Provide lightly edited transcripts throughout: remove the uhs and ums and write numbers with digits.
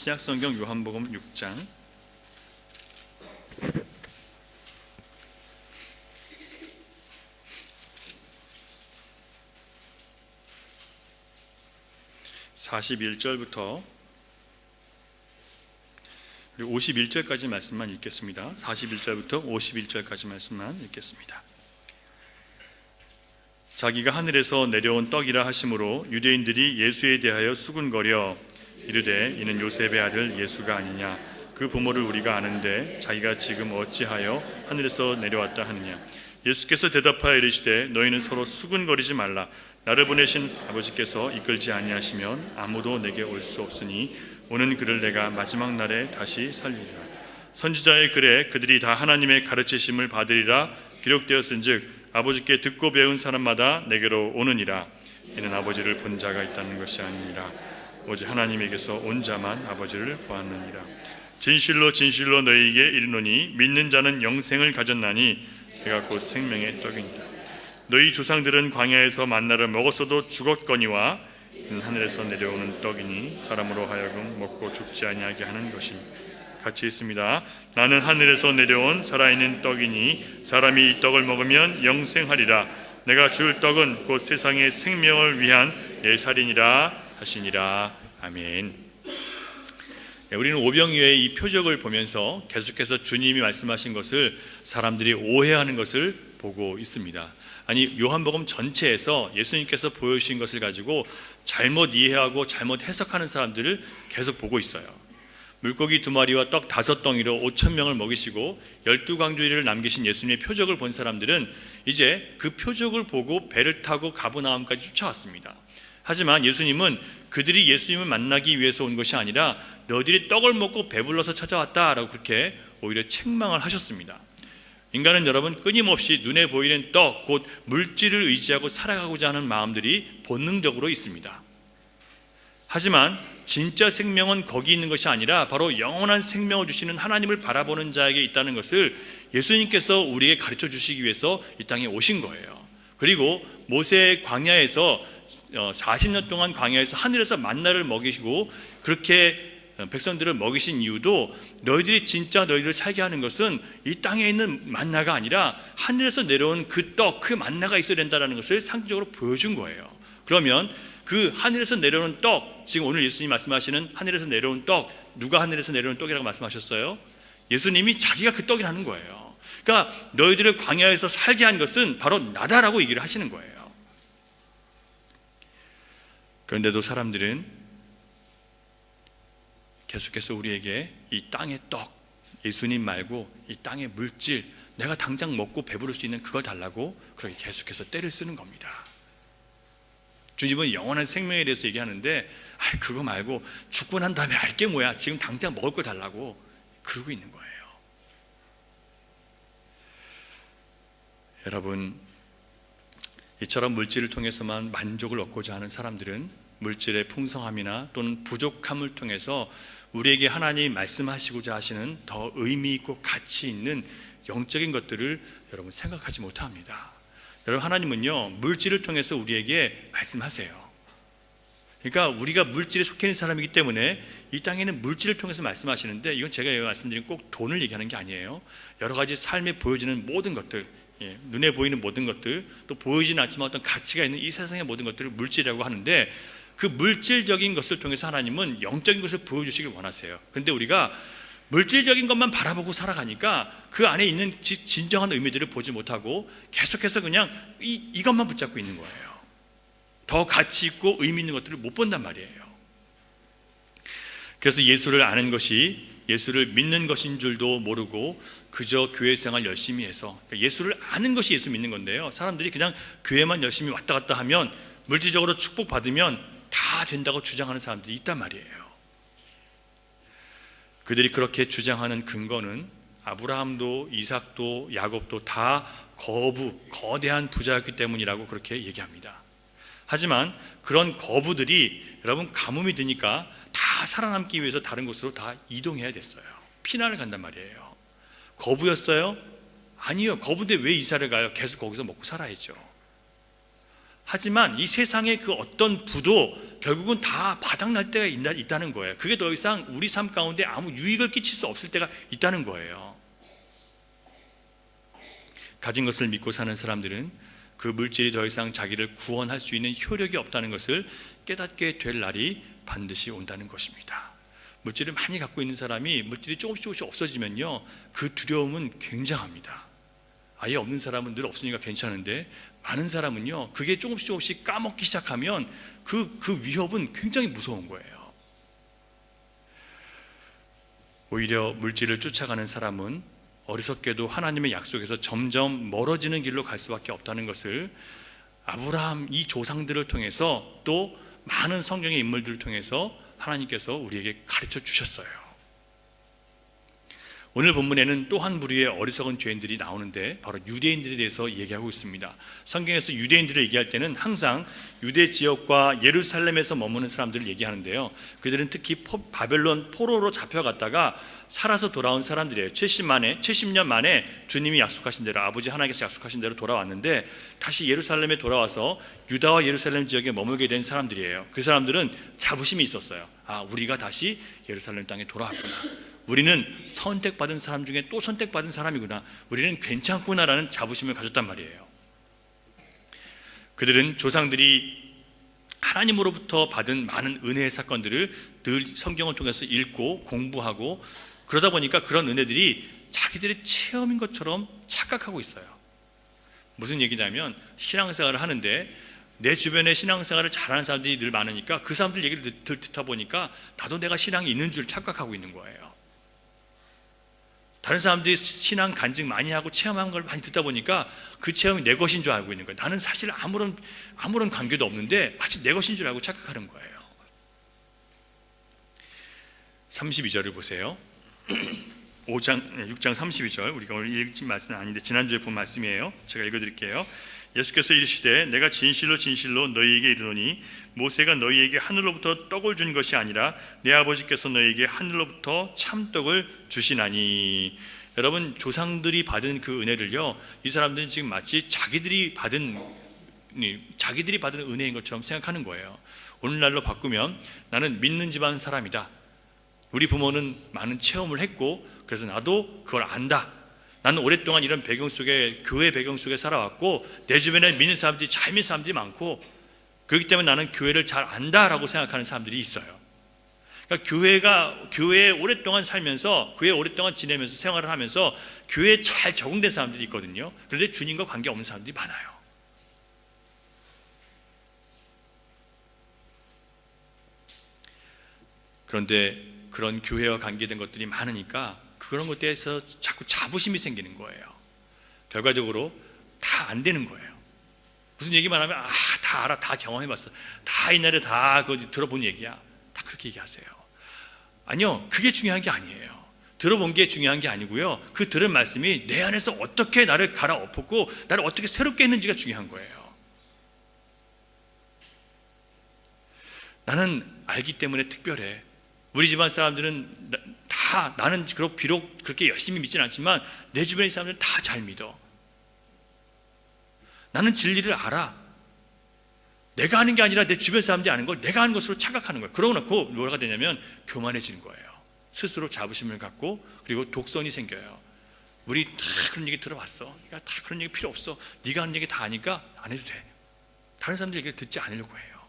신약성경 요한복음 6장 41절부터 51절까지 말씀만 읽겠습니다. 41절부터 51절까지 말씀만 읽겠습니다. 자기가 하늘에서 내려온 떡이라 하심으로 유대인들이 예수에 대하여 수군거려 이르되 이는 요셉의 아들 예수가 아니냐, 그 부모를 우리가 아는데 자기가 지금 어찌하여 하늘에서 내려왔다 하느냐. 예수께서 대답하여 이르시되 너희는 서로 수군거리지 말라. 나를 보내신 아버지께서 이끌지 아니하시면 아무도 내게 올 수 없으니 오는 그를 내가 마지막 날에 다시 살리리라. 선지자의 글에 그들이 다 하나님의 가르치심을 받으리라 기록되었은즉 아버지께 듣고 배운 사람마다 내게로 오느니라. 이는 아버지를 본 자가 있다는 것이 아니니라. 오직 하나님에게서 온 자만 아버지를 보았느니라. 진실로 진실로 너희에게 이르노니 믿는 자는 영생을 가졌나니 내가 곧 생명의 떡이니라. 너희 조상들은 광야에서 만나를 먹었어도 죽었거니와 이는 하늘에서 내려오는 떡이니 사람으로 하여금 먹고 죽지 아니하게 하는 것이니. 같이 있습니다. 나는 하늘에서 내려온 살아있는 떡이니 사람이 이 떡을 먹으면 영생하리라. 내가 줄 떡은 곧 세상의 생명을 위한 내 살이니라 하시니라. 아멘. 우리는 오병이어의 이 표적을 보면서 계속해서 주님이 말씀하신 것을 사람들이 오해하는 것을 보고 있습니다. 아니, 요한복음 전체에서 예수님께서 보여주신 것을 가지고 잘못 이해하고 잘못 해석하는 사람들을 계속 보고 있어요. 물고기 2마리와 떡 5덩이로 5,000명을 먹이시고 12광주리를 남기신 예수님의 표적을 본 사람들은 이제 그 표적을 보고 배를 타고 가버나움까지 쫓아왔습니다. 하지만 예수님은 그들이 예수님을 만나기 위해서 온 것이 아니라 너희들이 떡을 먹고 배불러서 찾아왔다라고 그렇게 오히려 책망을 하셨습니다. 인간은 여러분 끊임없이 눈에 보이는 떡, 곧 물질을 의지하고 살아가고자 하는 마음들이 본능적으로 있습니다. 하지만 진짜 생명은 거기 있는 것이 아니라 바로 영원한 생명을 주시는 하나님을 바라보는 자에게 있다는 것을 예수님께서 우리에게 가르쳐 주시기 위해서 이 땅에 오신 거예요. 그리고 모세의 광야에서 40년 동안 광야에서 하늘에서 만나를 먹이시고 그렇게 백성들을 먹이신 이유도 너희들이 진짜 너희들을 살게 하는 것은 이 땅에 있는 만나가 아니라 하늘에서 내려온 그 떡, 그 만나가 있어야 된다는 것을 상징적으로 보여준 거예요. 그러면 그 하늘에서 내려오는 떡, 지금 오늘 예수님이 말씀하시는 하늘에서 내려온 떡, 누가 하늘에서 내려오는 떡이라고 말씀하셨어요? 예수님이 자기가 그 떡이라는 거예요. 그러니까 너희들을 광야에서 살게 한 것은 바로 나다라고 얘기를 하시는 거예요. 그런데도 사람들은 계속해서 우리에게 이 땅의 떡, 예수님 말고 이 땅의 물질, 내가 당장 먹고 배부를 수 있는 그걸 달라고 그렇게 계속해서 때를 쓰는 겁니다. 주님은 영원한 생명에 대해서 얘기하는데 그거 말고 죽고 난 다음에 알게 뭐야, 지금 당장 먹을 거 달라고 그러고 있는 거예요. 여러분, 이처럼 물질을 통해서만 만족을 얻고자 하는 사람들은 물질의 풍성함이나 또는 부족함을 통해서 우리에게 하나님이 말씀하시고자 하시는 더 의미 있고 가치 있는 영적인 것들을 여러분 생각하지 못합니다. 여러분, 하나님은요 물질을 통해서 우리에게 말씀하세요. 그러니까 우리가 물질에 속해 있는 사람이기 때문에 이 땅에는 물질을 통해서 말씀하시는데, 이건 제가 말씀드린 꼭 돈을 얘기하는 게 아니에요. 여러 가지 삶에 보여지는 모든 것들, 눈에 보이는 모든 것들, 또 보이지는 않지만 어떤 가치가 있는 이 세상의 모든 것들을 물질이라고 하는데, 그 물질적인 것을 통해서 하나님은 영적인 것을 보여주시길 원하세요. 그런데 우리가 물질적인 것만 바라보고 살아가니까 그 안에 있는 진정한 의미들을 보지 못하고 계속해서 그냥 이것만 붙잡고 있는 거예요. 더 가치 있고 의미 있는 것들을 못 본단 말이에요. 그래서 예수를 아는 것이 예수를 믿는 것인 줄도 모르고 그저 교회 생활 열심히 해서, 예수를 아는 것이 예수 믿는 건데요, 사람들이 그냥 교회만 열심히 왔다 갔다 하면 물질적으로 축복받으면 다 된다고 주장하는 사람들이 있단 말이에요. 그들이 그렇게 주장하는 근거는 아브라함도 이삭도 야곱도 다 거대한 부자였기 때문이라고 그렇게 얘기합니다. 하지만 그런 거부들이 여러분 가뭄이 드니까 다 살아남기 위해서 다른 곳으로 다 이동해야 됐어요. 피난을 간단 말이에요. 거부였어요? 아니요. 거부인데 왜 이사를 가요? 계속 거기서 먹고 살아야죠. 하지만 이 세상의 그 어떤 부도 결국은 다 바닥날 때가 있다는 거예요. 그게 더 이상 우리 삶 가운데 아무 유익을 끼칠 수 없을 때가 있다는 거예요. 가진 것을 믿고 사는 사람들은 그 물질이 더 이상 자기를 구원할 수 있는 효력이 없다는 것을 깨닫게 될 날이 반드시 온다는 것입니다. 물질을 많이 갖고 있는 사람이 물질이 조금씩 없어지면요, 그 두려움은 굉장합니다. 아예 없는 사람은 늘 없으니까 괜찮은데, 많은 사람은요, 그게 조금씩 까먹기 시작하면 그 위협은 굉장히 무서운 거예요. 오히려 물질을 쫓아가는 사람은 어리석게도 하나님의 약속에서 점점 멀어지는 길로 갈 수밖에 없다는 것을 아브라함 이 조상들을 통해서, 또 많은 성경의 인물들을 통해서 하나님께서 우리에게 가르쳐 주셨어요. 오늘 본문에는 또 한 부류의 어리석은 죄인들이 나오는데 바로 유대인들에 대해서 얘기하고 있습니다. 성경에서 유대인들을 얘기할 때는 항상 유대 지역과 예루살렘에서 머무는 사람들을 얘기하는데요, 그들은 특히 바벨론 포로로 잡혀갔다가 살아서 돌아온 사람들이에요. 70년 만에 주님이 약속하신 대로, 아버지 하나님께서 약속하신 대로 돌아왔는데 다시 예루살렘에 돌아와서 유다와 예루살렘 지역에 머물게 된 사람들이에요. 그 사람들은 자부심이 있었어요. 우리가 다시 예루살렘 땅에 돌아왔구나, 우리는 선택받은 사람 중에 또 선택받은 사람이구나, 우리는 괜찮구나라는 자부심을 가졌단 말이에요. 그들은 조상들이 하나님으로부터 받은 많은 은혜의 사건들을 늘 성경을 통해서 읽고 공부하고, 그러다 보니까 그런 은혜들이 자기들의 체험인 것처럼 착각하고 있어요. 무슨 얘기냐면, 신앙생활을 하는데 내 주변에 신앙생활을 잘하는 사람들이 늘 많으니까 그 사람들 얘기를 듣다 보니까 나도 내가 신앙이 있는 줄 착각하고 있는 거예요. 다른 사람들이 신앙 간증 많이 하고 체험한 걸 많이 듣다 보니까 그 체험이 내 것인 줄 알고 있는 거예요. 나는 사실 아무런 관계도 없는데 마치 내 것인 줄 알고 착각하는 거예요. 32절을 보세요. 6장 32절, 우리가 오늘 읽은 말씀은 아닌데 지난주에 본 말씀이에요. 제가 읽어드릴게요. 예수께서 이르시되 내가 진실로 너희에게 이르노니 모세가 너희에게 하늘로부터 떡을 준 것이 아니라 내 아버지께서 너희에게 하늘로부터 참떡을 주시나니. 여러분, 조상들이 받은 그 은혜를요, 이 사람들은 지금 마치 자기들이 받은 은혜인 것처럼 생각하는 거예요. 오늘날로 바꾸면 나는 믿는 집안 사람이다, 우리 부모는 많은 체험을 했고 그래서 나도 그걸 안다, 나는 오랫동안 이런 배경 속에, 교회 배경 속에 살아왔고 내 주변에 믿는 사람들이, 잘 믿는 사람들이 많고 그렇기 때문에 나는 교회를 잘 안다라고 생각하는 사람들이 있어요. 그러니까 교회에 오랫동안 살면서, 교회에 오랫동안 지내면서 생활을 하면서 교회에 잘 적응된 사람들이 있거든요. 그런데 주님과 관계없는 사람들이 많아요. 그런데 그런 교회와 관계된 것들이 많으니까 그런 것에 대해서 자꾸 자부심이 생기는 거예요. 결과적으로 다 안 되는 거예요. 무슨 얘기만 하면 다 알아, 다 경험해봤어, 다 옛날에 다 들어본 얘기야, 다 그렇게 얘기하세요. 아니요, 그게 중요한 게 아니에요. 들어본 게 중요한 게 아니고요, 그 들은 말씀이 내 안에서 어떻게 나를 갈아엎었고 나를 어떻게 새롭게 했는지가 중요한 거예요. 나는 알기 때문에 특별해. 우리 집안 사람들은 다, 나는 비록 그렇게 열심히 믿지는 않지만 내 주변의 사람들은 다 잘 믿어. 나는 진리를 알아. 내가 아는 게 아니라 내 주변 사람들이 아는 걸 내가 아는 것으로 착각하는 거예요. 그러고 놓고 뭐가 되냐면 교만해지는 거예요. 스스로 자부심을 갖고, 그리고 독선이 생겨요. 우리 다 그런 얘기 들어봤어, 그러니까 다 그런 얘기 필요 없어, 네가 하는 얘기 다 아니까 안 해도 돼. 다른 사람들 얘기를 듣지 않으려고 해요.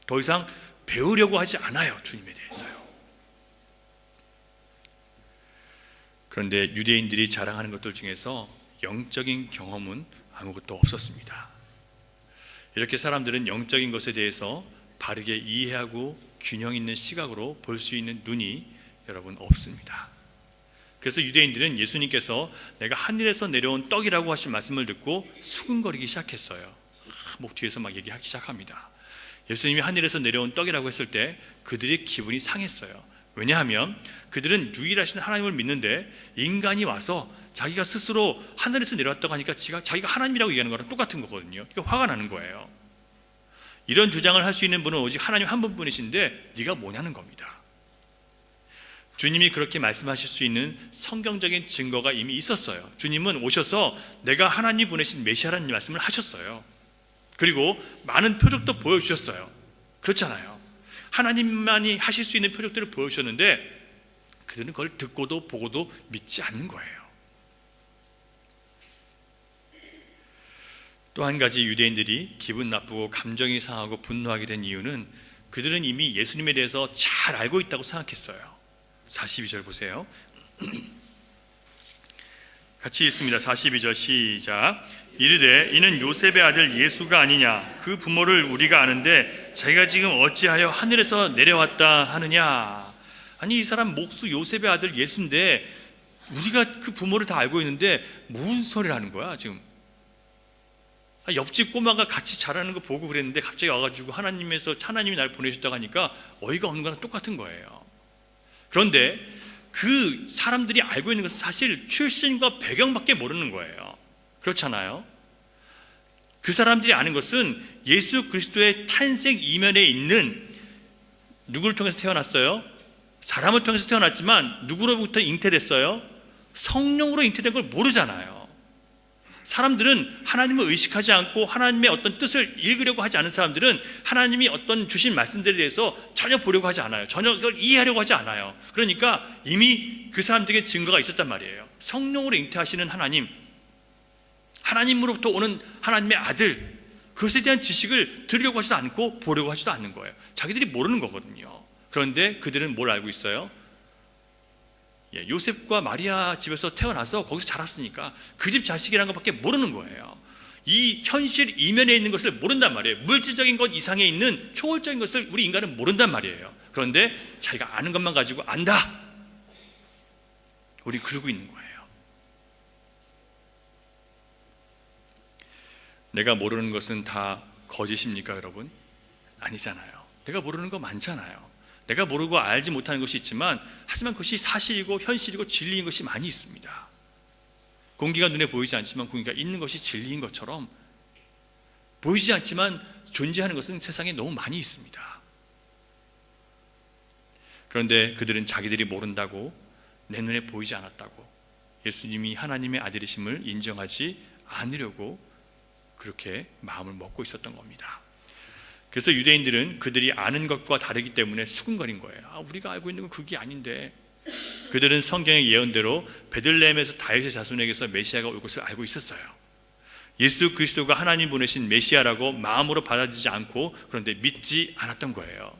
더 이상 배우려고 하지 않아요, 주님에 대해서요. 그런데 유대인들이 자랑하는 것들 중에서 영적인 경험은 아무것도 없었습니다. 이렇게 사람들은 영적인 것에 대해서 바르게 이해하고 균형 있는 시각으로 볼 수 있는 눈이 여러분 없습니다. 그래서 유대인들은 예수님께서 내가 하늘에서 내려온 떡이라고 하신 말씀을 듣고 수근거리기 시작했어요. 목 뒤에서 막 얘기하기 시작합니다. 예수님이 하늘에서 내려온 떡이라고 했을 때 그들의 기분이 상했어요. 왜냐하면 그들은 유일하신 하나님을 믿는데 인간이 와서 자기가 스스로 하늘에서 내려왔다고 하니까 자기가 하나님이라고 얘기하는 거랑 똑같은 거거든요. 그러니까 화가 나는 거예요. 이런 주장을 할 수 있는 분은 오직 하나님 한 분뿐이신데 네가 뭐냐는 겁니다. 주님이 그렇게 말씀하실 수 있는 성경적인 증거가 이미 있었어요. 주님은 오셔서 내가 하나님 보내신 메시아라는 말씀을 하셨어요. 그리고 많은 표적도 보여주셨어요. 그렇잖아요. 하나님만이 하실 수 있는 표적들을 보여주셨는데 그들은 그걸 듣고도 보고도 믿지 않는 거예요. 또 한 가지 유대인들이 기분 나쁘고 감정이 상하고 분노하게 된 이유는 그들은 이미 예수님에 대해서 잘 알고 있다고 생각했어요. 42절 보세요. 같이 읽습니다. 42절 시작. 이르되 이는 요셉의 아들 예수가 아니냐, 그 부모를 우리가 아는데 자기가 지금 어찌하여 하늘에서 내려왔다 하느냐. 아니, 이 사람 목수 요셉의 아들 예수인데 우리가 그 부모를 다 알고 있는데 무슨 소리를 하는 거야 지금? 옆집 꼬마가 같이 자라는 거 보고 그랬는데 갑자기 와가지고 하나님이 날 보내셨다고 하니까 어이가 없는 거랑 똑같은 거예요. 그런데 그 사람들이 알고 있는 것은 사실 출신과 배경밖에 모르는 거예요. 그렇잖아요. 그 사람들이 아는 것은 예수 그리스도의 탄생 이면에 있는, 누구를 통해서 태어났어요? 사람을 통해서 태어났지만 누구로부터 잉태됐어요? 성령으로 잉태된 걸 모르잖아요. 사람들은 하나님을 의식하지 않고 하나님의 어떤 뜻을 읽으려고 하지 않은 사람들은 하나님이 어떤 주신 말씀들에 대해서 전혀 보려고 하지 않아요. 전혀 그걸 이해하려고 하지 않아요. 그러니까 이미 그 사람들에게 증거가 있었단 말이에요. 성령으로 잉태하시는 하나님, 하나님으로부터 오는 하나님의 아들, 그것에 대한 지식을 들으려고 하지도 않고 보려고 하지도 않는 거예요. 자기들이 모르는 거거든요. 그런데 그들은 뭘 알고 있어요? 요셉과 마리아 집에서 태어나서 거기서 자랐으니까 그 집 자식이라는 것밖에 모르는 거예요. 이 현실 이면에 있는 것을 모른단 말이에요. 물질적인 것 이상에 있는 초월적인 것을 우리 인간은 모른단 말이에요. 그런데 자기가 아는 것만 가지고 안다, 우리 그러고 있는 거예요. 내가 모르는 것은 다 거짓입니까 여러분? 아니잖아요. 내가 모르는 거 많잖아요. 내가 모르고 알지 못하는 것이 있지만 하지만 그것이 사실이고 현실이고 진리인 것이 많이 있습니다. 공기가 눈에 보이지 않지만 공기가 있는 것이 진리인 것처럼 보이지 않지만 존재하는 것은 세상에 너무 많이 있습니다. 그런데 그들은 자기들이 모른다고, 내 눈에 보이지 않았다고 예수님이 하나님의 아들이심을 인정하지 않으려고 그렇게 마음을 먹고 있었던 겁니다. 그래서 유대인들은 그들이 아는 것과 다르기 때문에 수군거린 거예요. 우리가 알고 있는 건 그게 아닌데. 그들은 성경의 예언대로 베들레헴에서 다윗의 자손에게서 메시아가 올 것을 알고 있었어요. 예수 그리스도가 하나님 보내신 메시아라고 마음으로 받아들이지 않고, 그런데 믿지 않았던 거예요.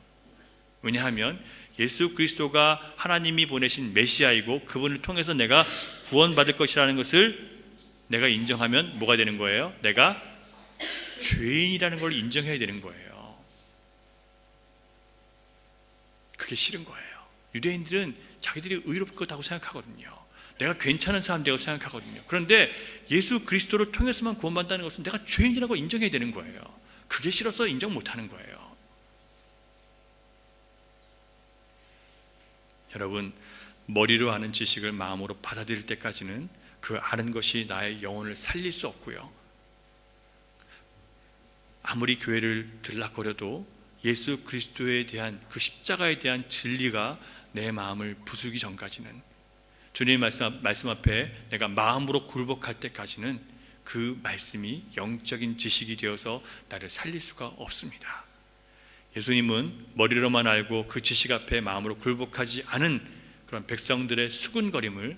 왜냐하면 예수 그리스도가 하나님이 보내신 메시아이고 그분을 통해서 내가 구원받을 것이라는 것을 내가 인정하면 뭐가 되는 거예요? 내가 죄인이라는 걸 인정해야 되는 거예요. 그게 싫은 거예요. 유대인들은 자기들이 의롭다고 생각하거든요. 내가 괜찮은 사람이라고 생각하거든요. 그런데 예수 그리스도를 통해서만 구원받는다는 것은 내가 죄인이라고 인정해야 되는 거예요. 그게 싫어서 인정 못하는 거예요. 여러분, 머리로 아는 지식을 마음으로 받아들일 때까지는 그 아는 것이 나의 영혼을 살릴 수 없고요. 아무리 교회를 들락거려도 예수 그리스도에 대한 그 십자가에 대한 진리가 내 마음을 부수기 전까지는, 주님의 말씀 앞에 내가 마음으로 굴복할 때까지는 그 말씀이 영적인 지식이 되어서 나를 살릴 수가 없습니다. 예수님은 머리로만 알고 그 지식 앞에 마음으로 굴복하지 않은 그런 백성들의 수군거림을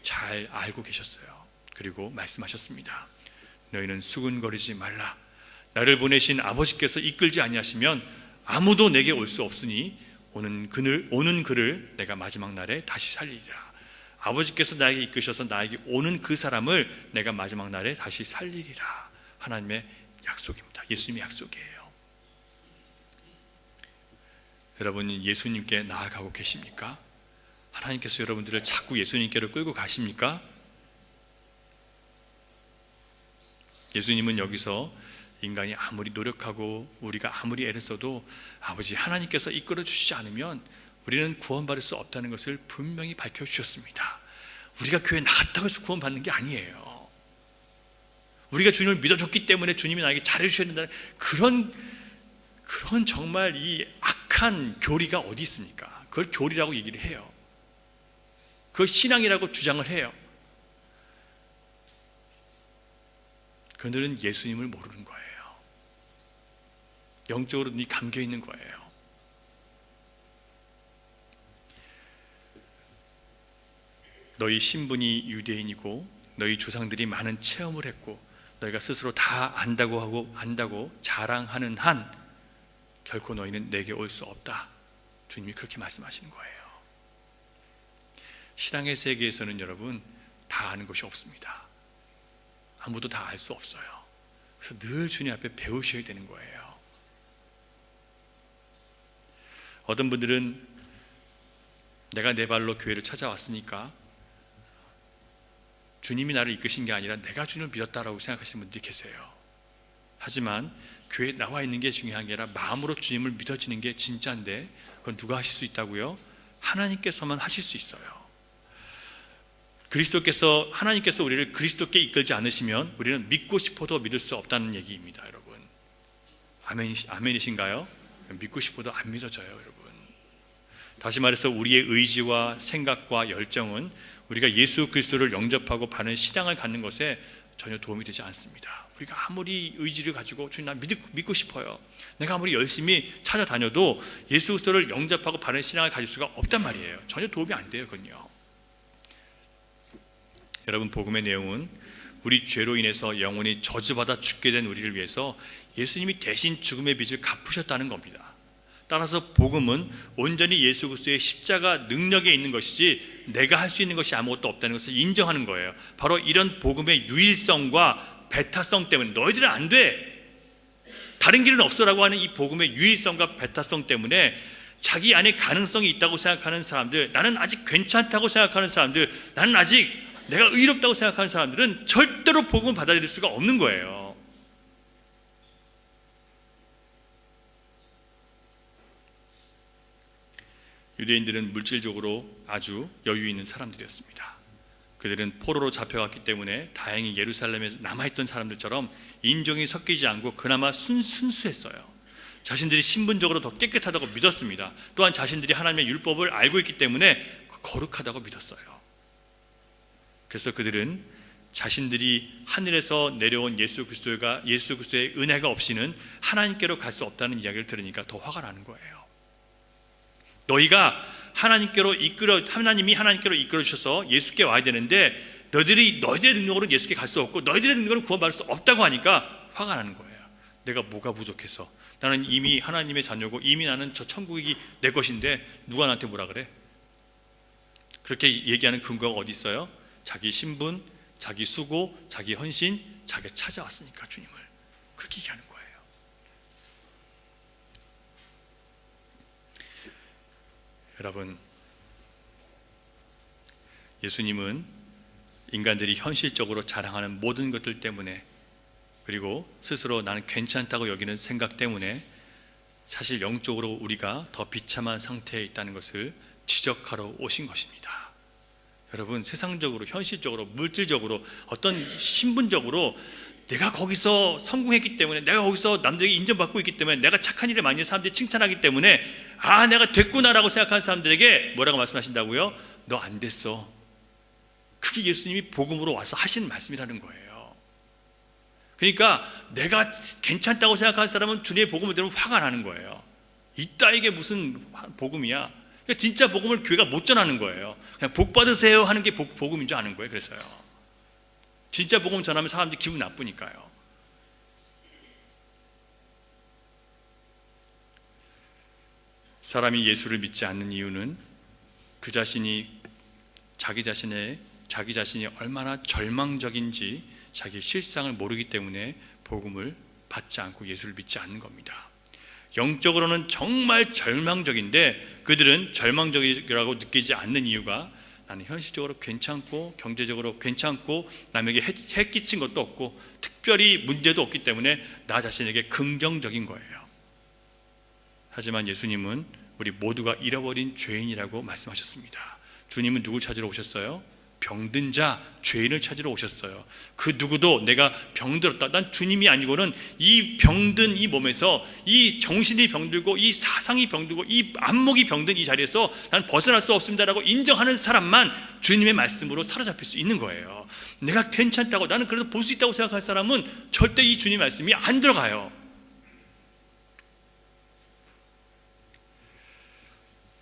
잘 알고 계셨어요. 그리고 말씀하셨습니다. 너희는 수군거리지 말라. 나를 보내신 아버지께서 이끌지 아니하시면 아무도 내게 올 수 없으니 오는 그를 내가 마지막 날에 다시 살리리라. 아버지께서 나에게 이끄셔서 나에게 오는 그 사람을 내가 마지막 날에 다시 살리리라. 하나님의 약속입니다. 예수님의 약속이에요. 여러분이 예수님께 나아가고 계십니까? 하나님께서 여러분들을 자꾸 예수님께로 끌고 가십니까? 예수님은 여기서 인간이 아무리 노력하고 우리가 아무리 애를 써도 아버지 하나님께서 이끌어 주시지 않으면 우리는 구원받을 수 없다는 것을 분명히 밝혀주셨습니다. 우리가 교회 나갔다고 해서 구원받는 게 아니에요. 우리가 주님을 믿어줬기 때문에 주님이 나에게 잘해주셔야 된다는 그런 정말 이 악한 교리가 어디 있습니까? 그걸 교리라고 얘기를 해요. 그걸 신앙이라고 주장을 해요. 그들은 예수님을 모르는 거예요. 영적으로 눈이 감겨 있는 거예요. 너희 신분이 유대인이고 너희 조상들이 많은 체험을 했고 너희가 스스로 다 안다고 자랑하는 한 결코 너희는 내게 올 수 없다. 주님이 그렇게 말씀하시는 거예요. 신앙의 세계에서는 여러분 다 아는 것이 없습니다. 아무도 다 알 수 없어요. 그래서 늘 주님 앞에 배우셔야 되는 거예요. 어떤 분들은 내가 내 발로 교회를 찾아왔으니까 주님이 나를 이끄신 게 아니라 내가 주님을 믿었다라고 생각하시는 분들이 계세요. 하지만 교회에 나와 있는 게 중요한 게 아니라 마음으로 주님을 믿어지는 게 진짜인데 그건 누가 하실 수 있다고요? 하나님께서만 하실 수 있어요. 하나님께서 우리를 그리스도께 이끌지 않으시면 우리는 믿고 싶어도 믿을 수 없다는 얘기입니다. 여러분 아멘이신가요? 믿고 싶어도 안 믿어져요. 여러분 다시 말해서 우리의 의지와 생각과 열정은 우리가 예수 그리스도를 영접하고 바른 신앙을 갖는 것에 전혀 도움이 되지 않습니다. 우리가 아무리 의지를 가지고 주님 나 믿고 싶어요, 내가 아무리 열심히 찾아다녀도 예수 그리스도를 영접하고 바른 신앙을 가질 수가 없단 말이에요. 전혀 도움이 안 돼요. 그건요. 여러분 복음의 내용은 우리 죄로 인해서 영원히 저주받아 죽게 된 우리를 위해서 예수님이 대신 죽음의 빚을 갚으셨다는 겁니다. 따라서 복음은 온전히 예수 그리스도의 십자가 능력에 있는 것이지 내가 할 수 있는 것이 아무것도 없다는 것을 인정하는 거예요. 바로 이런 복음의 유일성과 배타성 때문에 너희들은 안 돼, 다른 길은 없어라고 하는 이 복음의 유일성과 배타성 때문에 자기 안에 가능성이 있다고 생각하는 사람들, 나는 아직 괜찮다고 생각하는 사람들, 나는 아직 내가 의롭다고 생각하는 사람들은 절대로 복음을 받아들일 수가 없는 거예요. 유대인들은 물질적으로 아주 여유 있는 사람들이었습니다. 그들은 포로로 잡혀갔기 때문에 다행히 예루살렘에 남아있던 사람들처럼 인종이 섞이지 않고 그나마 순수했어요. 자신들이 신분적으로 더 깨끗하다고 믿었습니다. 또한 자신들이 하나님의 율법을 알고 있기 때문에 거룩하다고 믿었어요. 그래서 그들은 자신들이 하늘에서 내려온 예수 그리스도의 은혜가 없이는 하나님께로 갈 수 없다는 이야기를 들으니까 더 화가 나는 거예요. 너희가 하나님이 하나님께로 이끌어 주셔서 예수께 와야 되는데 너희들의 능력으로 예수께 갈 수 없고 너희들의 능력으로 구원받을 수 없다고 하니까 화가 나는 거예요. 내가 뭐가 부족해서, 나는 이미 하나님의 자녀고 이미 나는 저 천국이 내 것인데 누가 나한테 뭐라 그래? 그렇게 얘기하는 근거가 어디 있어요? 자기 신분, 자기 수고, 자기 헌신, 자기가 찾아왔으니까 주님을 그렇게 얘기하는 거예요. 여러분, 예수님은 인간들이 현실적으로 자랑하는 모든 것들 때문에, 그리고 스스로 나는 괜찮다고 여기는 생각 때문에 사실 영적으로 우리가 더 비참한 상태에 있다는 것을 지적하러 오신 것입니다. 여러분, 세상적으로, 현실적으로, 물질적으로, 어떤 신분적으로 내가 거기서 성공했기 때문에, 내가 거기서 남들에게 인정받고 있기 때문에, 내가 착한 일을 많이 해서 사람들이 칭찬하기 때문에 내가 됐구나라고 생각하는 사람들에게 뭐라고 말씀하신다고요? 너 안 됐어. 그게 예수님이 복음으로 와서 하신 말씀이라는 거예요. 그러니까 내가 괜찮다고 생각하는 사람은 주님의 복음을 들으면 화가 나는 거예요. 이따위게 무슨 복음이야. 그러니까 진짜 복음을 교회가 못 전하는 거예요. 그냥 복 받으세요 하는 게 복음인 줄 아는 거예요. 그래서요. 진짜 복음 전하면 사람들이 기분 나쁘니까요. 사람이 예수를 믿지 않는 이유는 그 자신이 자기 자신이 얼마나 절망적인지 자기 실상을 모르기 때문에 복음을 받지 않고 예수를 믿지 않는 겁니다. 영적으로는 정말 절망적인데 그들은 절망적이라고 느끼지 않는 이유가 나는 현실적으로 괜찮고 경제적으로 괜찮고 남에게 해 끼친 것도 없고 특별히 문제도 없기 때문에 나 자신에게 긍정적인 거예요. 하지만 예수님은 우리 모두가 잃어버린 죄인이라고 말씀하셨습니다. 주님은 누구 찾으러 오셨어요? 병든 자, 죄인을 찾으러 오셨어요. 그 누구도 내가 병들었다, 난 주님이 아니고는 이 병든 이 몸에서, 이 정신이 병들고 이 사상이 병들고 이 안목이 병든 이 자리에서 난 벗어날 수 없습니다라고 인정하는 사람만 주님의 말씀으로 사로잡힐 수 있는 거예요. 내가 괜찮다고, 나는 그래도 볼 수 있다고 생각할 사람은 절대 이 주님의 말씀이 안 들어가요.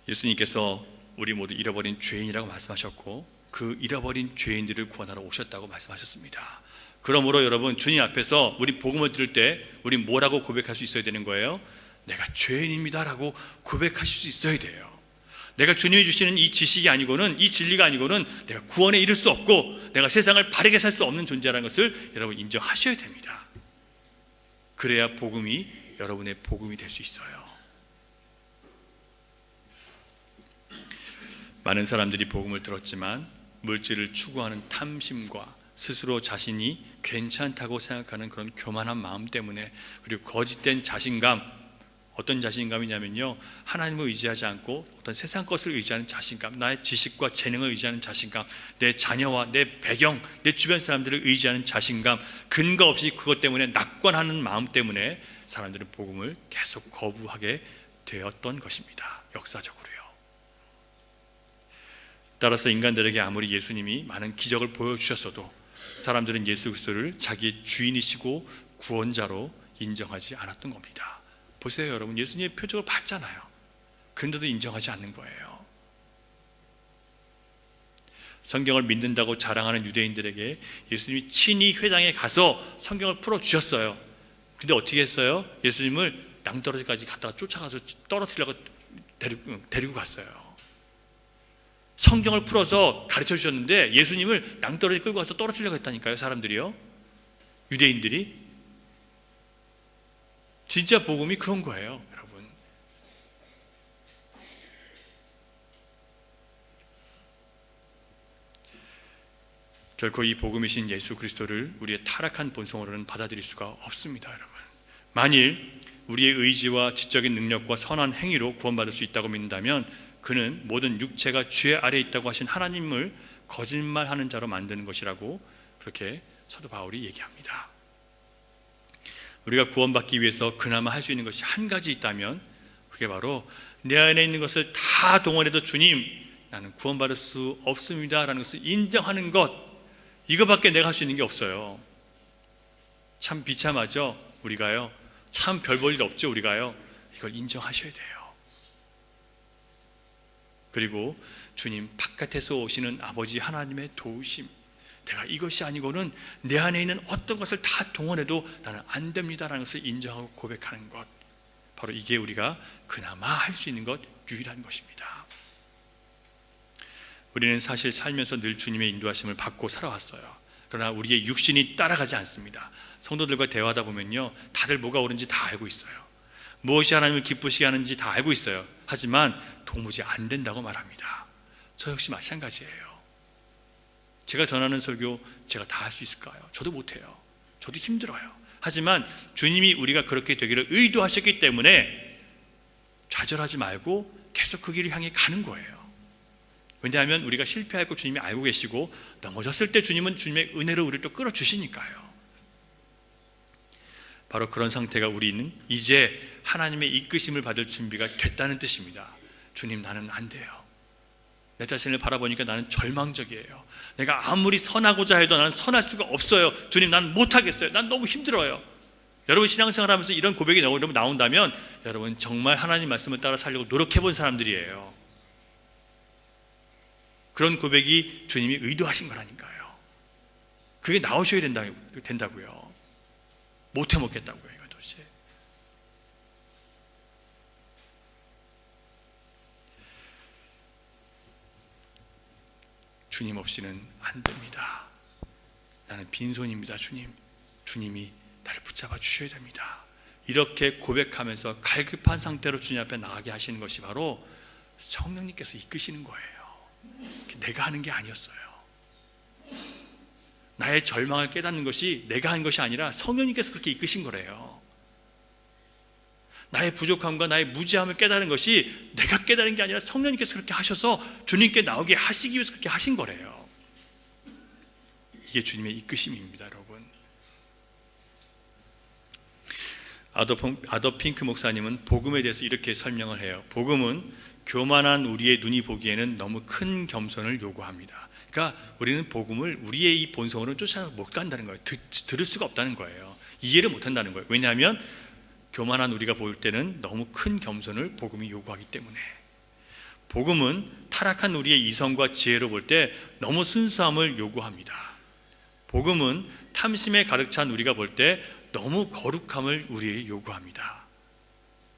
예수님께서 우리 모두 잃어버린 죄인이라고 말씀하셨고 그 잃어버린 죄인들을 구원하러 오셨다고 말씀하셨습니다. 그러므로 여러분, 주님 앞에서 우리 복음을 들을 때 우리 뭐라고 고백할 수 있어야 되는 거예요? 내가 죄인입니다 라고 고백하실 수 있어야 돼요. 내가 주님이 주시는 이 지식이 아니고는, 이 진리가 아니고는 내가 구원에 이를 수 없고 내가 세상을 바르게 살 수 없는 존재라는 것을 여러분 인정하셔야 됩니다. 그래야 복음이 여러분의 복음이 될 수 있어요. 많은 사람들이 복음을 들었지만 물질을 추구하는 탐심과 스스로 자신이 괜찮다고 생각하는 그런 교만한 마음 때문에, 그리고 거짓된 자신감, 어떤 자신감이냐면요, 하나님을 의지하지 않고 어떤 세상 것을 의지하는 자신감, 나의 지식과 재능을 의지하는 자신감, 내 자녀와 내 배경, 내 주변 사람들을 의지하는 자신감, 근거 없이 그것 때문에 낙관하는 마음 때문에 사람들은 복음을 계속 거부하게 되었던 것입니다. 역사적으로요. 따라서 인간들에게 아무리 예수님이 많은 기적을 보여주셨어도 사람들은 예수 그리스도를 자기의 주인이시고 구원자로 인정하지 않았던 겁니다. 보세요 여러분, 예수님의 표적을 봤잖아요. 그런데도 인정하지 않는 거예요. 성경을 믿는다고 자랑하는 유대인들에게 예수님이 친히 회당에 가서 성경을 풀어주셨어요. 근데 어떻게 했어요? 예수님을 낭떠러지까지 갔다가 쫓아가서 떨어뜨리려고 데리고 갔어요. 성경을 풀어서 가르쳐 주셨는데 예수님을 낭떠러지 끌고 가서 떨어뜨리려고 했다니까요, 사람들이요. 유대인들이. 진짜 복음이 그런 거예요, 여러분. 결코 이 복음이신 예수 그리스도를 우리의 타락한 본성으로는 받아들일 수가 없습니다, 여러분. 만일 우리의 의지와 지적인 능력과 선한 행위로 구원받을 수 있다고 믿는다면 그는 모든 육체가 죄 아래에 있다고 하신 하나님을 거짓말하는 자로 만드는 것이라고 그렇게 사도 바울이 얘기합니다. 우리가 구원받기 위해서 그나마 할 수 있는 것이 한 가지 있다면 그게 바로 내 안에 있는 것을 다 동원해도 주님, 나는 구원받을 수 없습니다 라는 것을 인정하는 것, 이거밖에 내가 할 수 있는 게 없어요. 참 비참하죠, 우리가요. 참 별 볼 일 없죠, 우리가요. 이걸 인정하셔야 돼요. 그리고 주님 바깥에서 오시는 아버지 하나님의 도우심, 내가 이것이 아니고는 내 안에 있는 어떤 것을 다 동원해도 나는 안 됩니다라는 것을 인정하고 고백하는 것, 바로 이게 우리가 그나마 할 수 있는 것, 유일한 것입니다. 우리는 사실 살면서 늘 주님의 인도하심을 받고 살아왔어요. 그러나 우리의 육신이 따라가지 않습니다. 성도들과 대화하다 보면요, 다들 뭐가 옳은지 다 알고 있어요. 무엇이 하나님을 기쁘시게 하는지 다 알고 있어요. 하지만 도무지 안 된다고 말합니다. 저 역시 마찬가지예요. 제가 전하는 설교 제가 다 할 수 있을까요? 저도 못해요. 저도 힘들어요. 하지만 주님이 우리가 그렇게 되기를 의도하셨기 때문에 좌절하지 말고 계속 그 길을 향해 가는 거예요. 왜냐하면 우리가 실패할 거 주님이 알고 계시고 넘어졌을 때 주님은 주님의 은혜로 우리를 또 끌어주시니까요. 바로 그런 상태가 우리는 이제 하나님의 이끄심을 받을 준비가 됐다는 뜻입니다. 주님, 나는 안 돼요. 내 자신을 바라보니까 나는 절망적이에요. 내가 아무리 선하고자 해도 나는 선할 수가 없어요. 주님, 나는 못하겠어요. 난 너무 힘들어요. 여러분 신앙생활 하면서 이런 고백이 나온다면 여러분 정말 하나님 말씀을 따라 살려고 노력해 본 사람들이에요. 그런 고백이 주님이 의도하신 거라니까요. 그게 나오셔야 된다고요. 못해 먹겠다고요, 이거 도대체. 주님 없이는 안 됩니다. 나는 빈손입니다, 주님. 주님이 나를 붙잡아 주셔야 됩니다. 이렇게 고백하면서 갈급한 상태로 주님 앞에 나가게 하시는 것이 바로 성령님께서 이끄시는 거예요. 내가 하는 게 아니었어요. 나의 절망을 깨닫는 것이 내가 한 것이 아니라 성령님께서 그렇게 이끄신 거래요. 나의 부족함과 나의 무지함을 깨닫는 것이 내가 깨달은 게 아니라 성령님께서 그렇게 하셔서 주님께 나오게 하시기 위해서 그렇게 하신 거래요. 이게 주님의 이끄심입니다, 여러분. 아더 핑크 목사님은 복음에 대해서 이렇게 설명을 해요. 복음은 교만한 우리의 눈이 보기에는 너무 큰 겸손을 요구합니다. 그러니까 우리는 복음을 우리의 이 본성으로는 쫓아 못 간다는 거예요. 들을 수가 없다는 거예요. 이해를 못 한다는 거예요. 왜냐하면 교만한 우리가 볼 때는 너무 큰 겸손을 복음이 요구하기 때문에. 복음은 타락한 우리의 이성과 지혜로 볼 때 너무 순수함을 요구합니다. 복음은 탐심에 가득 찬 우리가 볼 때 너무 거룩함을 우리에게 요구합니다.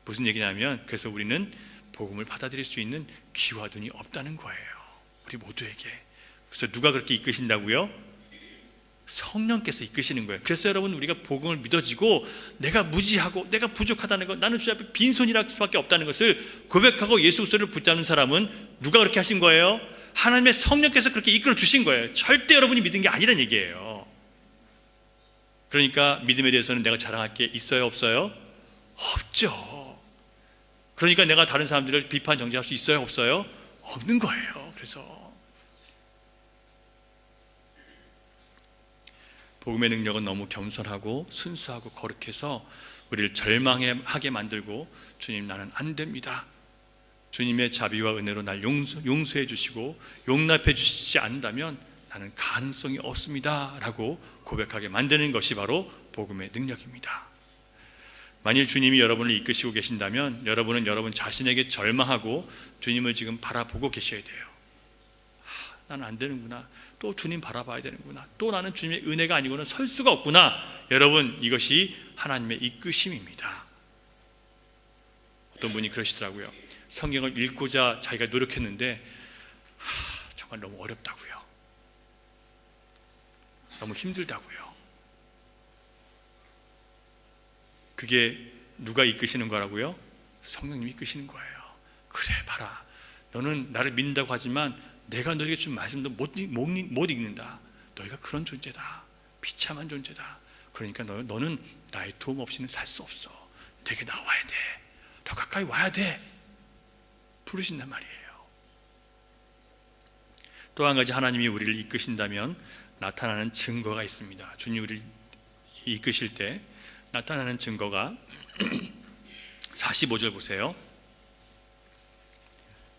무슨 얘기냐면, 그래서 우리는 복음을 받아들일 수 있는 귀와 눈이 없다는 거예요. 우리 모두에게. 그래서 누가 그렇게 이끄신다고요? 성령께서 이끄시는 거예요. 그래서 여러분, 우리가 복음을 믿어지고 내가 무지하고 내가 부족하다는 것, 나는 주 앞에 빈손이랄 수밖에 없다는 것을 고백하고 예수 그리스도를 붙잡는 사람은 누가 그렇게 하신 거예요? 하나님의 성령께서 그렇게 이끌어 주신 거예요. 절대 여러분이 믿은 게 아니란 얘기예요. 그러니까 믿음에 대해서는 내가 자랑할 게 있어요, 없어요? 없죠. 그러니까 내가 다른 사람들을 비판 정죄할 수 있어요, 없어요? 없는 거예요. 그래서 복음의 능력은 너무 겸손하고 순수하고 거룩해서 우리를 절망하게 만들고, 주님, 나는 안 됩니다, 주님의 자비와 은혜로 날 용서해 주시고 용납해 주시지 않는다면 나는 가능성이 없습니다 라고 고백하게 만드는 것이 바로 복음의 능력입니다. 만일 주님이 여러분을 이끄시고 계신다면 여러분은 여러분 자신에게 절망하고 주님을 지금 바라보고 계셔야 돼요. 나는 안 되는구나, 또 주님 바라봐야 되는구나, 또 나는 주님의 은혜가 아니고는 설 수가 없구나. 여러분, 이것이 하나님의 이끄심입니다. 어떤 분이 그러시더라고요. 성경을 읽고자 자기가 노력했는데 정말 너무 어렵다고요. 너무 힘들다고요. 그게 누가 이끄시는 거라고요? 성령님이 이끄시는 거예요. 그래, 봐라, 너는 나를 믿는다고 하지만 내가 너에게 준 말씀도 못 읽는다. 너희가 그런 존재다, 비참한 존재다. 그러니까 너는 나의 도움 없이는 살 수 없어. 내게 나와야 돼, 더 가까이 와야 돼, 부르신단 말이에요. 또 한 가지, 하나님이 우리를 이끄신다면 나타나는 증거가 있습니다. 주님이 우리를 이끄실 때 나타나는 증거가 45절 보세요.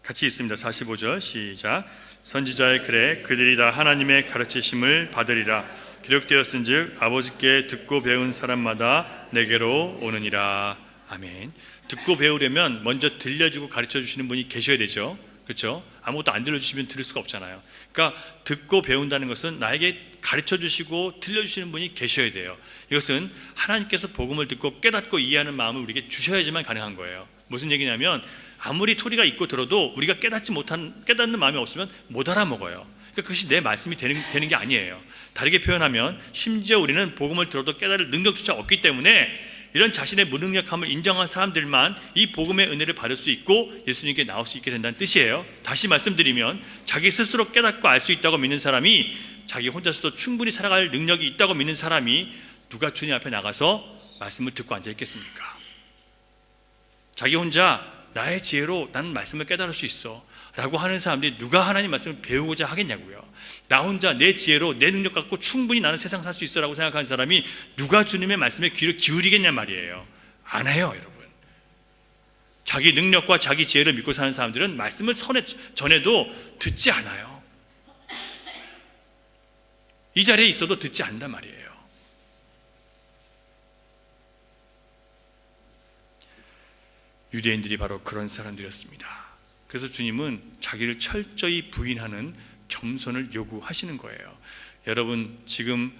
같이 있습니다. 45절 시작. 선지자의 글에 그들이 다 하나님의 가르치심을 받으리라. 기록되었은즉 아버지께 듣고 배운 사람마다 내게로 오느니라. 아멘. 듣고 배우려면 먼저 들려주고 가르쳐 주시는 분이 계셔야 되죠. 그렇죠? 아무것도 안 들려주시면 들을 수가 없잖아요. 그러니까 듣고 배운다는 것은 나에게 가르쳐 주시고 들려주시는 분이 계셔야 돼요. 이것은 하나님께서 복음을 듣고 깨닫고 이해하는 마음을 우리에게 주셔야지만 가능한 거예요. 무슨 얘기냐면, 아무리 토리가 있고 들어도 우리가 깨닫는 마음이 없으면 못 알아먹어요. 그러니까 그것이 내 말씀이 되는 게 아니에요. 다르게 표현하면, 심지어 우리는 복음을 들어도 깨달을 능력조차 없기 때문에 이런 자신의 무능력함을 인정한 사람들만 이 복음의 은혜를 받을 수 있고 예수님께 나올 수 있게 된다는 뜻이에요. 다시 말씀드리면, 자기 스스로 깨닫고 알 수 있다고 믿는 사람이, 자기 혼자서도 충분히 살아갈 능력이 있다고 믿는 사람이 누가 주님 앞에 나가서 말씀을 듣고 앉아 있겠습니까? 자기 혼자 나의 지혜로 나는 말씀을 깨달을 수 있어 라고 하는 사람들이 누가 하나님 말씀을 배우고자 하겠냐고요. 나 혼자 내 지혜로 내 능력 갖고 충분히 나는 세상 살 수 있어 라고 생각하는 사람이 누가 주님의 말씀에 귀를 기울이겠냐 말이에요. 안 해요, 여러분. 자기 능력과 자기 지혜를 믿고 사는 사람들은 말씀을 전해도 듣지 않아요. 이 자리에 있어도 듣지 않는단 말이에요. 유대인들이 바로 그런 사람들이었습니다. 그래서 주님은 자기를 철저히 부인하는 겸손을 요구하시는 거예요. 여러분, 지금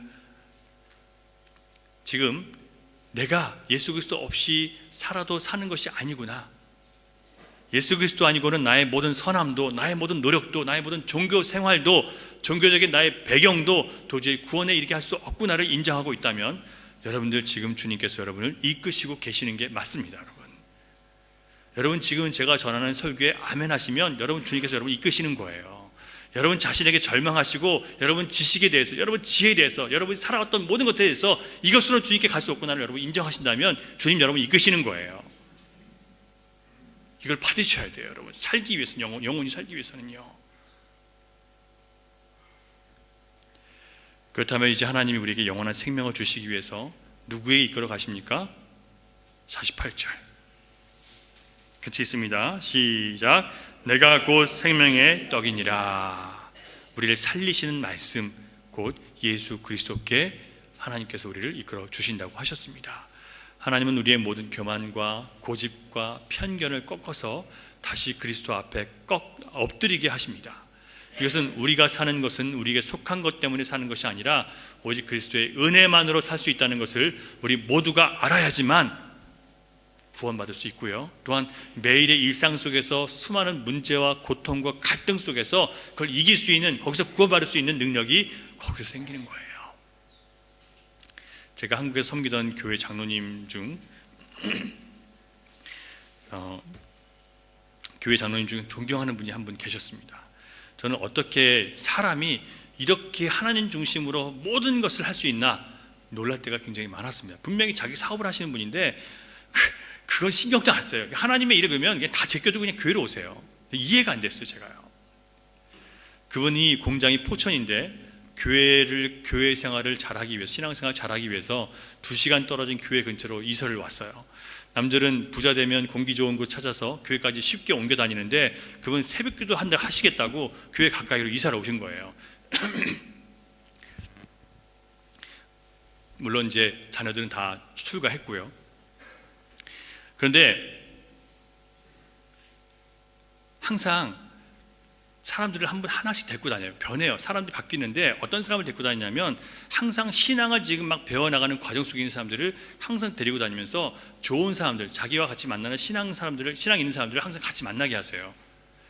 내가 예수 그리스도 없이 살아도 사는 것이 아니구나. 예수 그리스도 아니고는 나의 모든 선함도, 나의 모든 노력도, 나의 모든 종교 생활도, 종교적인 나의 배경도 도저히 구원에 이르게 할 수 없구나를 인정하고 있다면, 여러분들 지금 주님께서 여러분을 이끄시고 계시는 게 맞습니다. 여러분, 지금 제가 전하는 설교에 아멘 하시면 여러분 주님께서 여러분 이끄시는 거예요. 여러분 자신에게 절망하시고, 여러분 지식에 대해서, 여러분 지혜에 대해서, 여러분이 살아왔던 모든 것에 대해서 이것으로는 주님께 갈 수 없구나를 여러분 인정하신다면 주님 여러분 이끄시는 거예요. 이걸 받으셔야 돼요. 여러분, 살기 위해서는, 영원히 살기 위해서는요. 그렇다면 이제 하나님이 우리에게 영원한 생명을 주시기 위해서 누구에게 이끌어 가십니까? 48절 같이 있습니다. 시작. 내가 곧 생명의 떡이니라. 우리를 살리시는 말씀, 곧 예수 그리스도께 하나님께서 우리를 이끌어 주신다고 하셨습니다. 하나님은 우리의 모든 교만과 고집과 편견을 꺾어서 다시 그리스도 앞에 엎드리게 하십니다. 이것은 우리가 사는 것은 우리에게 속한 것 때문에 사는 것이 아니라 오직 그리스도의 은혜만으로 살 수 있다는 것을 우리 모두가 알아야지만 구원받을 수 있고요. 또한 매일의 일상 속에서 수많은 문제와 고통과 갈등 속에서 그걸 이길 수 있는, 거기서 구원받을 수 있는 능력이 거기서 생기는 거예요. 제가 한국에 섬기던 교회 장로님 중 교회 장로님 중 존경하는 분이 한 분 계셨습니다. 저는 어떻게 사람이 이렇게 하나님 중심으로 모든 것을 할 수 있나 놀랄 때가 굉장히 많았습니다. 분명히 자기 사업을 하시는 분인데 그건 신경도 안 써요. 하나님의 일을 그러면 그냥 다 제껴두고 그냥 교회로 오세요. 이해가 안 됐어요, 제가요. 그분이 공장이 포천인데 교회 생활을 잘하기 위해서, 신앙생활을 잘하기 위해서 2시간 떨어진 교회 근처로 이사를 왔어요. 남들은 부자 되면 공기 좋은 곳 찾아서 교회까지 쉽게 옮겨 다니는데 그분 새벽기도 한 달 하시겠다고 교회 가까이로 이사를 오신 거예요. 물론 이제 자녀들은 다 출가했고요. 그런데 항상 사람들을 한 분 하나씩 데리고 다녀요. 변해요. 사람들이 바뀌는데 어떤 사람을 데리고 다니냐면 항상 신앙을 지금 막 배워나가는 과정 속에 있는 사람들을 항상 데리고 다니면서 좋은 사람들, 자기와 같이 만나는 신앙 있는 사람들을 항상 같이 만나게 하세요.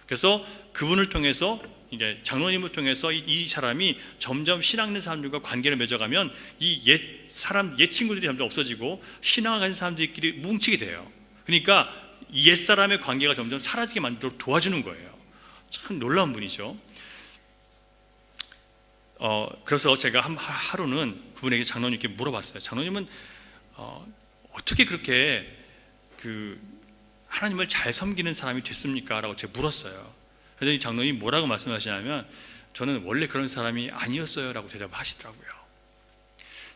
그래서 그분을 통해서, 이게 장로님을 통해서 이 사람이 점점 신앙 있는 사람들과 관계를 맺어가면 이 옛 친구들이 점점 없어지고 신앙을 가진 사람들끼리 뭉치게 돼요. 그러니까 옛 사람의 관계가 점점 사라지게 만들도록 도와주는 거예요. 참 놀라운 분이죠. 그래서 제가 하루는 그분에게, 장로님께 물어봤어요. 장로님은 어떻게 그렇게 하나님을 잘 섬기는 사람이 됐습니까? 라고 제가 물었어요. 그래서 이 장로님이 뭐라고 말씀하시냐면, 저는 원래 그런 사람이 아니었어요 라고 대답하시더라고요.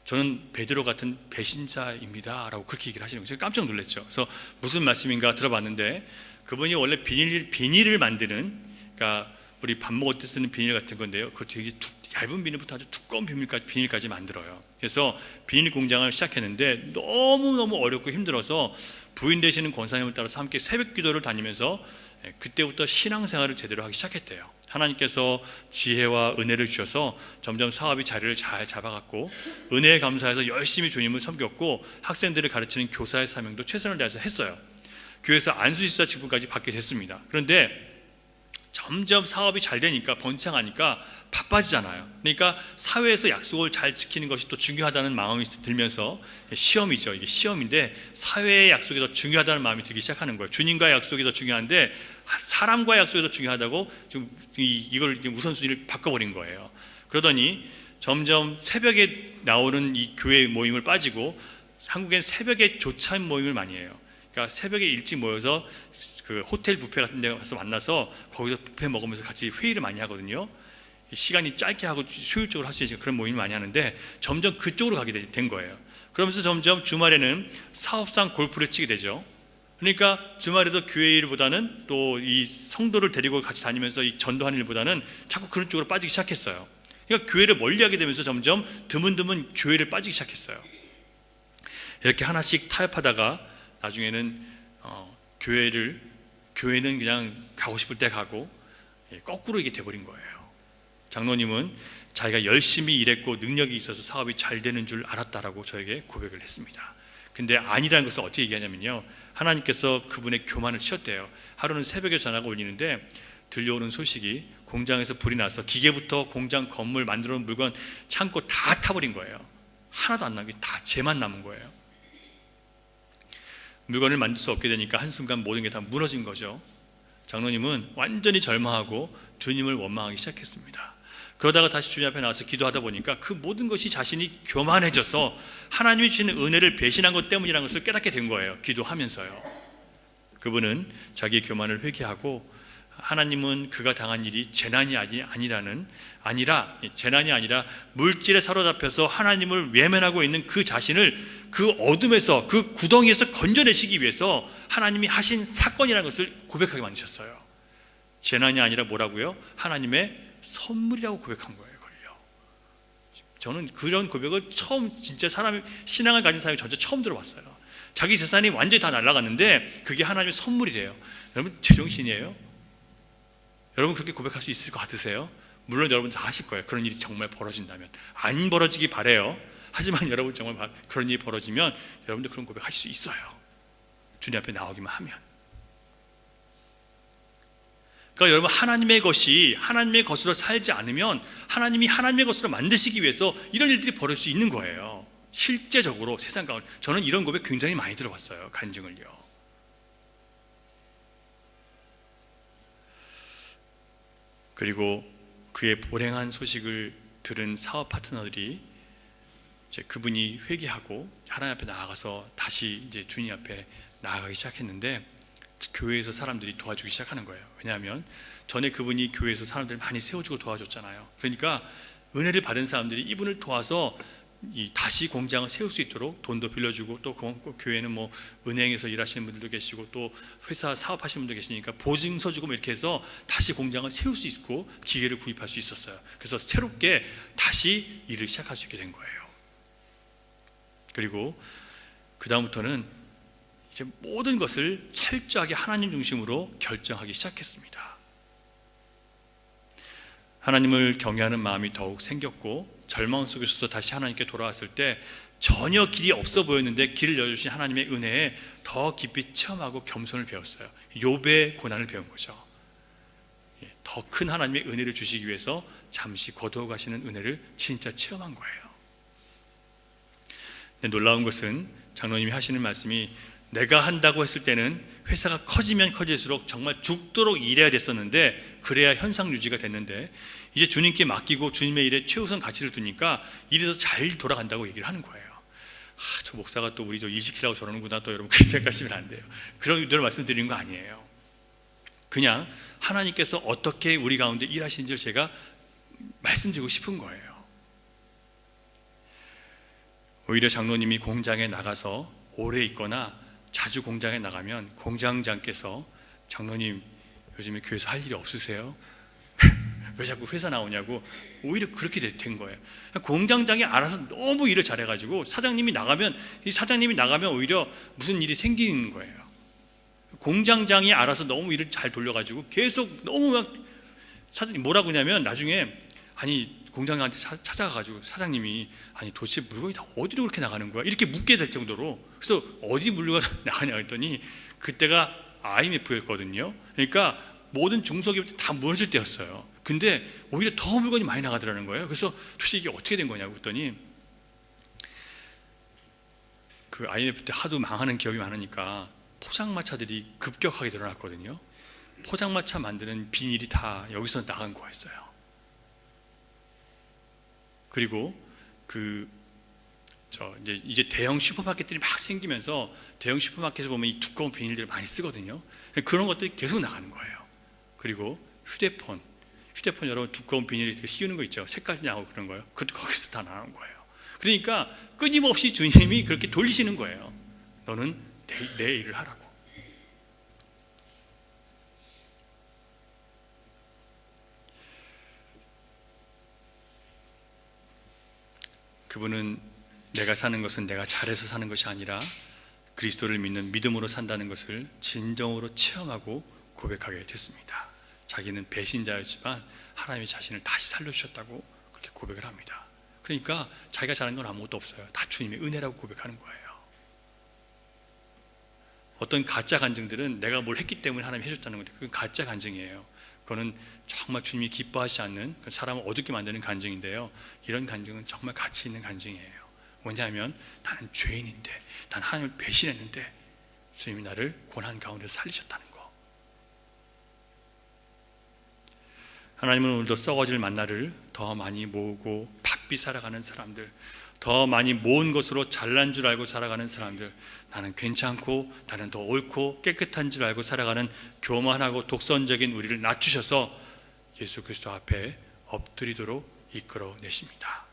저는 베드로 같은 배신자입니다 라고 그렇게 얘기를 하시는 거예요. 제가 깜짝 놀랐죠. 그래서 무슨 말씀인가 들어봤는데, 그분이 원래 비닐을 만드는, 그러니까 우리 밥 먹을 때 쓰는 비닐 같은 건데요, 그거 되게 얇은 비닐부터 아주 두꺼운 비닐까지 만들어요. 그래서 비닐 공장을 시작했는데 너무너무 어렵고 힘들어서 부인 되시는 권사님을 따라서 함께 새벽 기도를 다니면서 그때부터 신앙생활을 제대로 하기 시작했대요. 하나님께서 지혜와 은혜를 주셔서 점점 사업이 자리를 잘 잡아갔고, 은혜에 감사해서 열심히 주님을 섬겼고, 학생들을 가르치는 교사의 사명도 최선을 다해서 했어요. 교회에서 안수지사 직분까지 받게 됐습니다. 그런데 점점 사업이 잘 되니까, 번창하니까 바빠지잖아요. 그러니까 사회에서 약속을 잘 지키는 것이 또 중요하다는 마음이 들면서, 시험이죠. 이게 시험인데 사회의 약속이 더 중요하다는 마음이 들기 시작하는 거예요. 주님과의 약속이 더 중요한데 사람과의 약속이 더 중요하다고 지금 이걸 우선순위를 바꿔버린 거예요. 그러더니 점점 새벽에 나오는 이 교회 모임을 빠지고 한국엔 새벽에 조찬 모임을 많이 해요. 그러니까 새벽에 일찍 모여서 그 호텔 뷔페 같은 데 가서 만나서 거기서 뷔페 먹으면서 같이 회의를 많이 하거든요. 시간이 짧게 하고 효율적으로 할 수 있는 그런 모임을 많이 하는데 점점 그쪽으로 가게 된 거예요. 그러면서 점점 주말에는 사업상 골프를 치게 되죠. 그러니까 주말에도 교회 일보다는 또 이 성도를 데리고 같이 다니면서 이 전도하는 일보다는 자꾸 그런 쪽으로 빠지기 시작했어요. 그러니까 교회를 멀리하게 되면서 점점 드문드문 교회를 빠지기 시작했어요. 이렇게 하나씩 타협하다가 나중에는 교회는 그냥 가고 싶을 때 가고, 거꾸로 이게 돼버린 거예요. 장로님은 자기가 열심히 일했고 능력이 있어서 사업이 잘 되는 줄 알았다라고 저에게 고백을 했습니다. 근데 아니라는 것을 어떻게 얘기하냐면요, 하나님께서 그분의 교만을 치셨대요. 하루는 새벽에 전화가 울리는데 들려오는 소식이 공장에서 불이 나서 기계부터 공장 건물 만들어 놓은 물건 창고 다 타버린 거예요. 하나도 안 남게 다 쟤만 남은 거예요. 물건을 만들 수 없게 되니까 한순간 모든 게 다 무너진 거죠. 장로님은 완전히 절망하고 주님을 원망하기 시작했습니다. 그러다가 다시 주님 앞에 나와서 기도하다 보니까 그 모든 것이 자신이 교만해져서 하나님이 주시는 은혜를 배신한 것 때문이라는 것을 깨닫게 된 거예요. 기도하면서요. 그분은 자기의 교만을 회개하고, 하나님은 그가 당한 일이 재난이 아니라 재난이 아니라 물질에 사로잡혀서 하나님을 외면하고 있는 그 자신을 그 어둠에서, 그 구덩이에서 건져내시기 위해서 하나님이 하신 사건이라는 것을 고백하게 만드셨어요. 재난이 아니라 뭐라고요? 하나님의 선물이라고 고백한 거예요. 그걸요. 저는 그런 고백을 처음, 진짜 신앙을 가진 사람이 전체 처음 들어봤어요. 자기 재산이 완전히 다 날아갔는데 그게 하나님의 선물이래요. 여러분 제정신이에요? 여러분 그렇게 고백할 수 있을 것 같으세요? 물론 여러분 다 하실 거예요. 그런 일이 정말 벌어진다면. 안 벌어지기 바래요. 하지만 여러분 정말 그런 일이 벌어지면 여러분들 그런 고백하실 수 있어요. 주님 앞에 나오기만 하면. 그러니까 여러분 하나님의 것이 하나님의 것으로 살지 않으면 하나님이 하나님의 것으로 만드시기 위해서 이런 일들이 벌어질 수 있는 거예요. 실제적으로 세상 가운데 저는 이런 고백 굉장히 많이 들어봤어요. 간증을요. 그리고 그의 불행한 소식을 들은 사업 파트너들이 이제 그분이 회개하고 하나님 앞에 나아가서 다시 이제 주님 앞에 나아가기 시작했는데 교회에서 사람들이 도와주기 시작하는 거예요. 왜냐하면 전에 그분이 교회에서 사람들 많이 세워주고 도와줬잖아요. 그러니까 은혜를 받은 사람들이 이분을 도와서 다시 공장을 세울 수 있도록 돈도 빌려주고 또 교회는 뭐 은행에서 일하시는 분들도 계시고 또 회사 사업하시는 분도 계시니까 보증서 주고 이렇게 해서 다시 공장을 세울 수 있고 기계를 구입할 수 있었어요. 그래서 새롭게 다시 일을 시작할 수 있게 된 거예요. 그리고 그 다음부터는 이제 모든 것을 철저하게 하나님 중심으로 결정하기 시작했습니다. 하나님을 경외하는 마음이 더욱 생겼고 절망 속에서도 다시 하나님께 돌아왔을 때 전혀 길이 없어 보였는데 길을 열어주신 하나님의 은혜에 더 깊이 체험하고 겸손을 배웠어요. 욥의 고난을 배운 거죠. 더 큰 하나님의 은혜를 주시기 위해서 잠시 거두어 가시는 은혜를 진짜 체험한 거예요. 근데 놀라운 것은 장로님이 하시는 말씀이 내가 한다고 했을 때는 회사가 커지면 커질수록 정말 죽도록 일해야 됐었는데 그래야 현상 유지가 됐는데 이제 주님께 맡기고 주님의 일에 최우선 가치를 두니까 일이 더 잘 돌아간다고 얘기를 하는 거예요. 저 목사가 또 우리 일 시키려고 저러는구나 또 여러분 그렇게 생각하시면 안 돼요. 그런 의도로 말씀드리는 거 아니에요. 그냥 하나님께서 어떻게 우리 가운데 일하시는지를 제가 말씀드리고 싶은 거예요. 오히려 장로님이 공장에 나가서 오래 있거나 자주 공장에 나가면 공장장께서 장로님 요즘에 교회에서 할 일이 없으세요? 왜 자꾸 회사 나오냐고 오히려 그렇게 된 거예요. 공장장이 알아서 너무 일을 잘해가지고 사장님이 나가면 오히려 무슨 일이 생기는 거예요. 공장장이 알아서 너무 일을 잘 돌려가지고 계속 너무 막 사장님 뭐라고 하냐면 나중에 공장장한테 찾아가가지고 사장님이 도대체 물건이 다 어디로 그렇게 나가는 거야? 이렇게 묻게 될 정도로. 그래서 어디 물건이 나가냐 했더니 그때가 IMF였거든요. 그러니까 모든 중소기업들 다 무너질 때였어요. 근데 오히려 더 물건이 많이 나가더라는 거예요. 그래서 도대체 이게 어떻게 된 거냐고 했더니 그 IMF 때 하도 망하는 기업이 많으니까 포장마차들이 급격하게 늘어났거든요. 포장마차 만드는 비닐이 다 여기서 나간 거였어요. 그리고 이제 대형 슈퍼마켓들이 막 생기면서 대형 슈퍼마켓에 보면 이 두꺼운 비닐들을 많이 쓰거든요. 그런 것들이 계속 나가는 거예요. 그리고 휴대폰 여러분 두꺼운 비닐이 씌우는 거 있죠. 색깔 나고 그런 거요. 그것도 거기서 다 나온 거예요. 그러니까 끊임없이 주님이 그렇게 돌리시는 거예요. 너는 내 일을 하라고. 그분은 내가 사는 것은 내가 잘해서 사는 것이 아니라 그리스도를 믿는 믿음으로 산다는 것을 진정으로 체험하고 고백하게 됐습니다. 자기는 배신자였지만 하나님이 자신을 다시 살려주셨다고 그렇게 고백을 합니다. 그러니까 자기가 잘한 건 아무것도 없어요. 다 주님의 은혜라고 고백하는 거예요. 어떤 가짜 간증들은 내가 뭘 했기 때문에 하나님이 해줬다는 건데 그건 가짜 간증이에요. 그거는 정말 주님이 기뻐하지 않는 사람을 어둡게 만드는 간증인데요. 이런 간증은 정말 가치 있는 간증이에요. 뭐냐면 나는 죄인인데 난 하나님을 배신했는데 주님이 나를 고난 가운데서 살리셨다는 거. 하나님은 오늘도 썩어질 만나를 더 많이 모으고 바삐 살아가는 사람들, 더 많이 모은 것으로 잘난 줄 알고 살아가는 사람들, 나는 괜찮고 나는 더 옳고 깨끗한 줄 알고 살아가는 교만하고 독선적인 우리를 낮추셔서 예수 그리스도 앞에 엎드리도록 이끌어내십니다.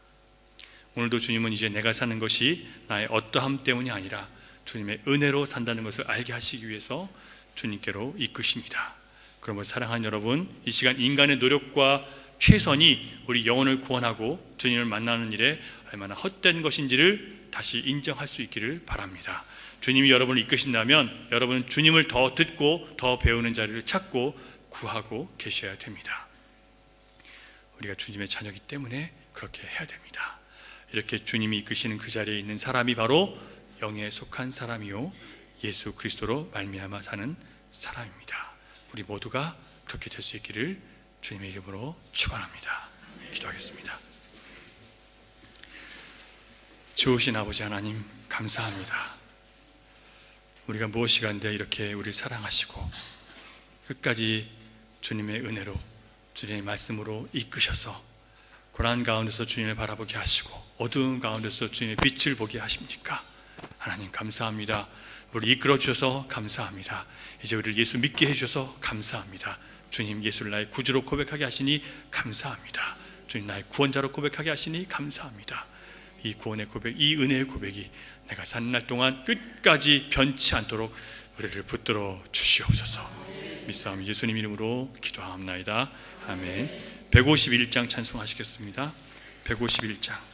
오늘도 주님은 이제 내가 사는 것이 나의 어떠함 때문이 아니라 주님의 은혜로 산다는 것을 알게 하시기 위해서 주님께로 이끄십니다. 그러므로 사랑하는 여러분, 이 시간 인간의 노력과 최선이 우리 영혼을 구원하고 주님을 만나는 일에 얼마나 헛된 것인지를 다시 인정할 수 있기를 바랍니다. 주님이 여러분을 이끄신다면 여러분은 주님을 더 듣고 더 배우는 자리를 찾고 구하고 계셔야 됩니다. 우리가 주님의 자녀이기 때문에 그렇게 해야 됩니다. 이렇게 주님이 이끄시는 그 자리에 있는 사람이 바로 영에 속한 사람이요 예수 그리스도로 말미암아 사는 사람입니다. 우리 모두가 그렇게 될 수 있기를 주님의 이름으로 축원합니다. 기도하겠습니다. 좋으신 아버지 하나님 감사합니다. 우리가 무엇이 간데 이렇게 우리를 사랑하시고 끝까지 주님의 은혜로 주님의 말씀으로 이끄셔서 고난 가운데서 주님을 바라보게 하시고 어두운 가운데서 주님의 빛을 보게 하십니까? 하나님 감사합니다. 우리 이끌어 주셔서 감사합니다. 이제 우리를 예수 믿게 해주셔서 감사합니다. 주님 예수를 나의 구주로 고백하게 하시니 감사합니다. 주님 나의 구원자로 고백하게 하시니 감사합니다. 이 구원의 고백, 이 은혜의 고백이 내가 사는 날 동안 끝까지 변치 않도록 우리를 붙들어 주시옵소서. 믿사오니 예수님 이름으로 기도하옵나이다. 아멘. 151장 찬송하시겠습니다. 151장.